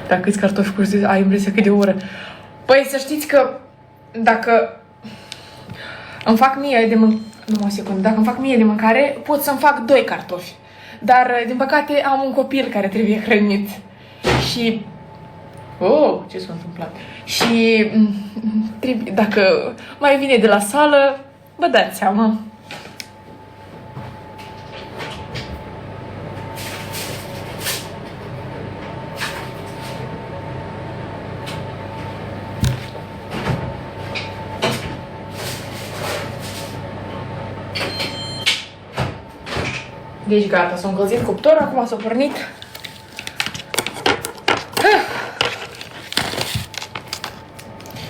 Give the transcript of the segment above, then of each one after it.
Dacă îți cartofi cu ai impresia că de o oră. Păi să știți că dacă îmi fac mie de mâncare, numai o secundă, dacă îmi fac mie de mâncare, pot să-mi fac 2 cartofi. Dar, din păcate, am un copil care trebuie hrănit. Și... Oh, ce s-a întâmplat? Și dacă mai vine de la sală, vă dați seama. Deci gata, s-a încălzit cuptorul, acum s-a pornit.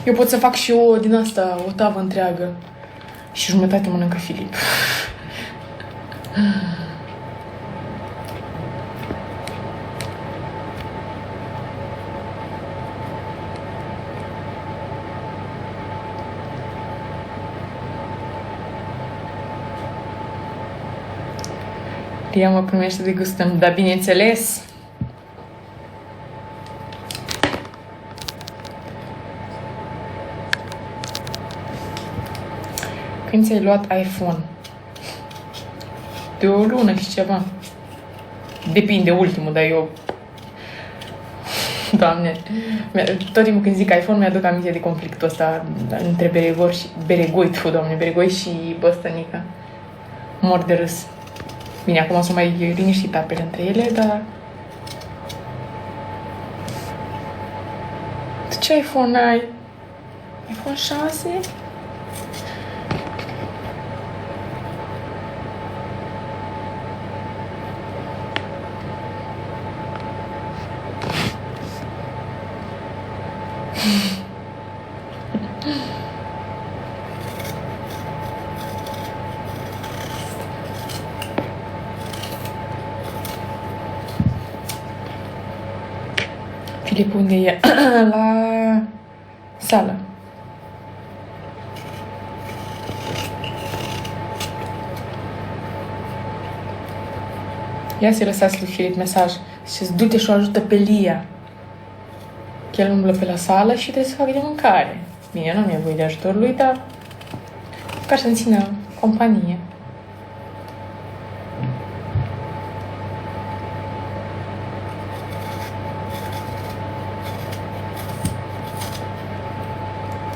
Eu pot să fac și eu din asta, o tavă întreagă. Și jumătate mănâncă Filip. Ria mă primește de gustăm, dar bineînțeles. Când ți-ai luat iPhone? De o lună și ceva. Depinde ultimul, dar eu... Doamne, tot timpul când zic iPhone mi-aduc aminte de conflictul ăsta între Beregoi și Băstănică. Mor de râs. Bine, acum sunt mai liniștit apele între ele, dar... Tu ce iPhone ai? iPhone 6? Filip, unde e? La sală. Ia să-i lăsați lui Filip mesaj. Și du-te și o ajută pe Lia. Că el umblă pe la sală și trebuie să facă de mâncare. Bine, nu mi-e voie de ajutorul lui, dar ca să-mi țină companie.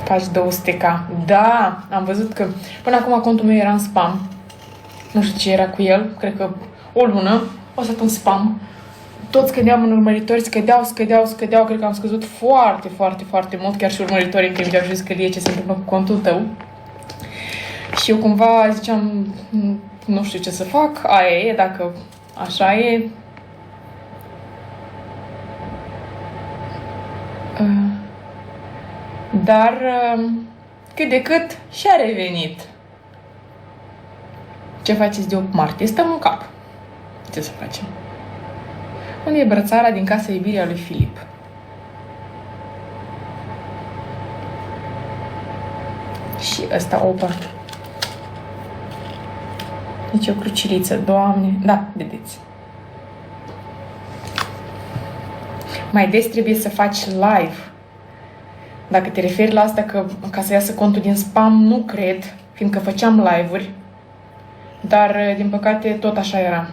Faci 200k. Da, am văzut că până acum contul meu era în spam. Nu știu ce era cu el. Cred că o lună o să în spam. Toți scădeam în urmăritori, scădeau. Cred că am scăzut foarte mult. Chiar și urmăritorii când mi-au zis că e ce se întâmplă cu contul tău. Și eu cumva ziceam, nu știu ce să fac. Aia e, dacă așa e. Dar cât de cât și-a revenit. Ce faceți de 8 martie? Stăm în cap. Ce să facem? Unde e brățara din casa iubirii a lui Filip? Și ăsta, opa. Deci o cruciliță, Doamne. Da, vedeți. Mai des trebuie să faci live. Dacă te referi la asta că ca să iasă contul din spam, nu cred, fiindcă făceam live-uri, dar din păcate tot așa era.